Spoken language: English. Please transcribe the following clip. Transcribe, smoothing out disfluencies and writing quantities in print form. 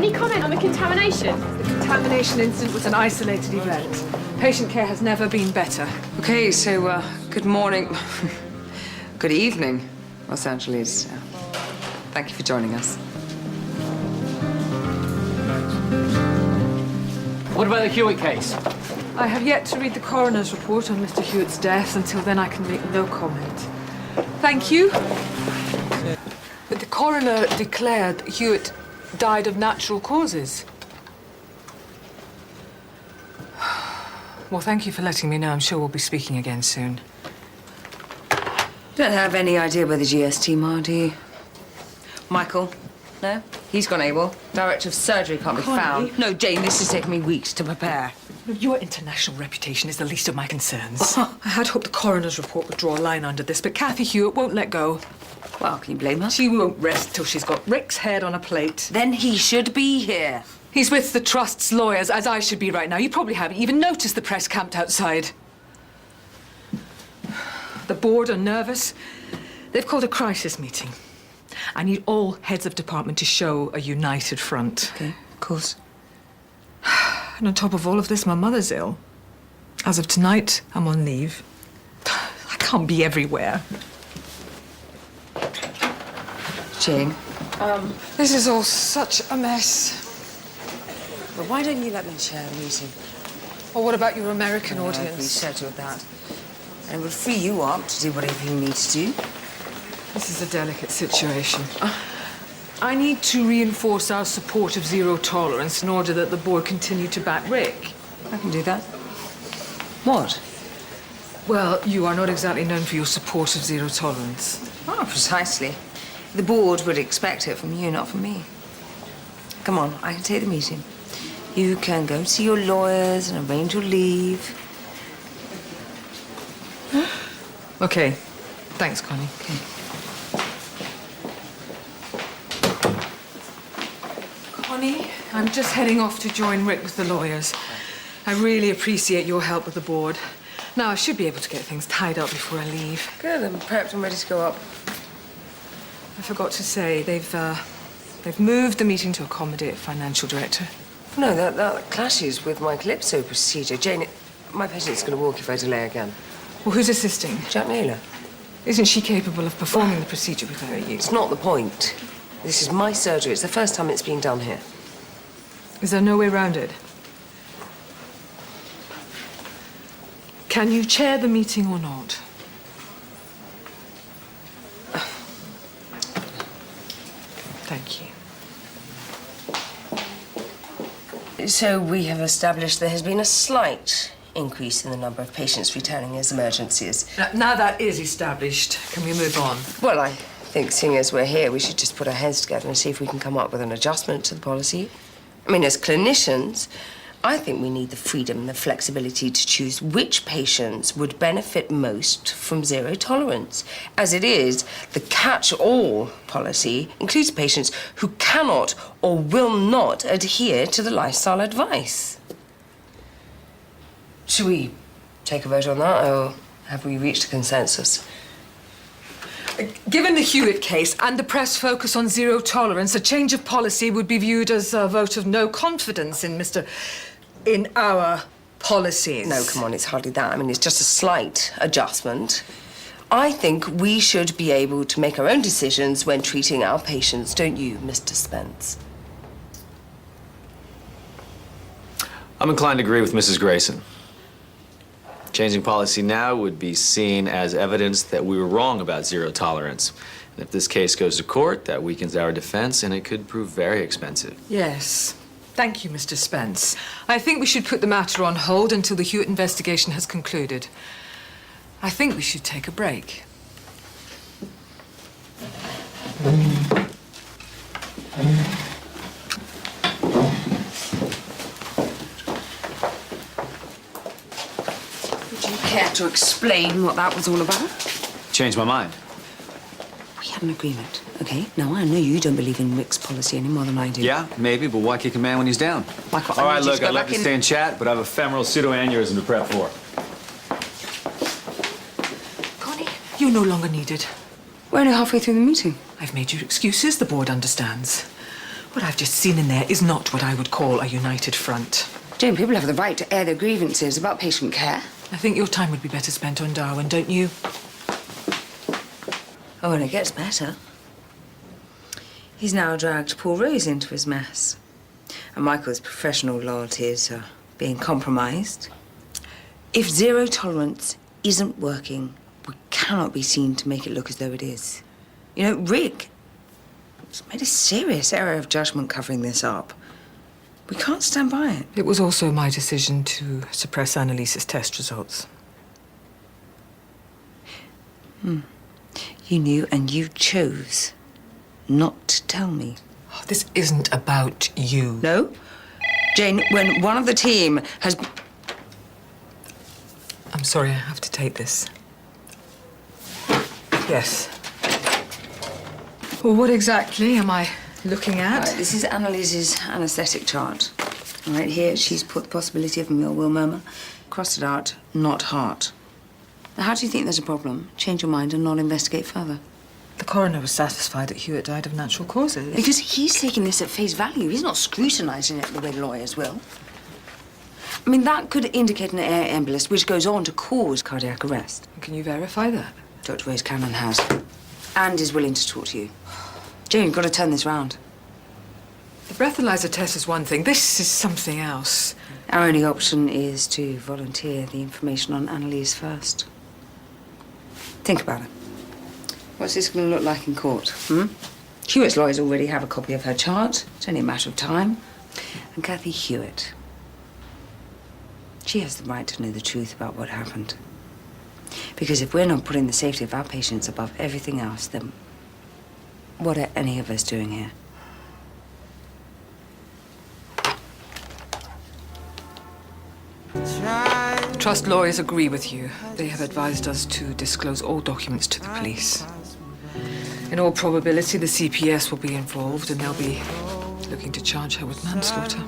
Any comment on the contamination? The contamination incident was an isolated event. Patient care has never been better. Okay, so, good morning. Good evening, Los Angeles. Thank you for joining us. What about the Hewitt case? I have yet to read the coroner's report on Mr. Hewitt's death. Until then, I can make no comment. Thank you. But the coroner declared that Hewitt died of natural causes. Well, thank you for letting me know. I'm sure we'll be speaking again soon. Don't have any idea where the GS team are, do you? Michael? No? He's gone AWOL. Director of surgery can't be found. No, Jane, this has taken me weeks to prepare. Your international reputation is the least of my concerns. I had hoped the coroner's report would draw a line under this, but Kathy Hewitt won't let go. Well, can you blame her? She won't rest till she's got Rick's head on a plate. Then he should be here. He's with the Trust's lawyers, as I should be right now. You probably haven't even noticed the press camped outside. The board are nervous. They've called a crisis meeting. I need all heads of department to show a united front. Okay, of course. And on top of all of this, my mother's ill. As of tonight, I'm on leave. I can't be everywhere. Jane? This is all such a mess. But why don't you let me chair the meeting? Well, what about your American We audience? settled that. And we'll free you up to do whatever you need to do. This is a delicate situation. I need to reinforce our support of zero tolerance in order that the board continue to back Rick. I can do that. What? Well, you are not exactly known for your support of zero tolerance. Oh, precisely. The board would expect it from you, not from me. Come on, I can take the meeting. You can go see your lawyers and arrange your leave. Okay. Thanks, Connie. Okay. Connie, I'm just heading off to join Rick with the lawyers. I really appreciate your help with the board. Now, I should be able to get things tied up before I leave. Good, I'm prepped and ready to go up. I forgot to say, they've moved the meeting to accommodate a financial director. No, that clashes with my Calypso procedure. Jane, my patient's going to walk if I delay again. Well, who's assisting? Jack Naylor. Isn't she capable of performing the procedure without you? It's not the point. This is my surgery. It's the first time it's being done here. Is there no way around it? Can you chair the meeting or not? Thank you. So we have established there has been a slight increase in the number of patients returning as emergencies. Now that is established, can we move on? Well, I think seeing as we're here, we should just put our heads together and see if we can come up with an adjustment to the policy. I mean, as clinicians, I think we need the freedom and the flexibility to choose which patients would benefit most from zero tolerance. As it is, the catch-all policy includes patients who cannot or will not adhere to the lifestyle advice. Should we take a vote on that, or have we reached a consensus? Given the Hewitt case and the press focus on zero tolerance, a change of policy would be viewed as a vote of no confidence in our policies. No, come on, it's hardly that. I mean, it's just a slight adjustment. I think we should be able to make our own decisions when treating our patients, don't you, Mr. Spence? I'm inclined to agree with Mrs. Grayson. Changing policy now would be seen as evidence that we were wrong about zero tolerance. And if this case goes to court, that weakens our defense, and it could prove very expensive. Yes. Thank you, Mr. Spence. I think we should put the matter on hold until the Hewitt investigation has concluded. I think we should take a break. Would you care to explain what that was all about? Changed my mind. We had an agreement, okay? Now, I know you don't believe in Rick's policy any more than I do. Yeah, maybe, but why kick a man when he's down? Michael, All I right, need you look, to go I'd love back to in. stay and chat, but I have a femoral pseudoaneurysm to prep for. Connie, you're no longer needed. We're only halfway through the meeting. I've made your excuses. The board understands. What I've just seen in there is not what I would call a united front. Jane, people have the right to air their grievances about patient care. I think your time would be better spent on Darwin, don't you? Oh, and it gets better. He's now dragged poor Rose into his mess. And Michael's professional loyalties are being compromised. If zero tolerance isn't working, we cannot be seen to make it look as though it is. You know, Rick has made a serious error of judgment covering this up. We can't stand by it. It was also my decision to suppress Annalise's test results. You knew and you chose not to tell me. Oh, this isn't about you. No? Jane, when one of the team has... I'm sorry, I have to take this. Yes. Well, what exactly am I looking at? Right, this is Annalise's anaesthetic chart. Right here, she's put the possibility of a will murmur. Crossed it out, not heart. Now, how do you think there's a problem? Change your mind and not investigate further. The coroner was satisfied that Hewitt died of natural causes. Because he's taking this at face value. He's not scrutinising it the way lawyers will. I mean, that could indicate an air embolus, which goes on to cause cardiac arrest. Can you verify that? Dr. Rose Cannon has. And is willing to talk to you. Jane, you've got to turn this round. The breathalyzer test is one thing. This is something else. Our only option is to volunteer the information on Annalise first. Think about it. What's this going to look like in court, Hewitt's lawyers already have a copy of her chart. It's only a matter of time. And Kathy Hewitt, she has the right to know the truth about what happened. Because if we're not putting the safety of our patients above everything else, then what are any of us doing here? The trust lawyers agree with you. They have advised us to disclose all documents to the police. In all probability, the CPS will be involved and they'll be looking to charge her with manslaughter.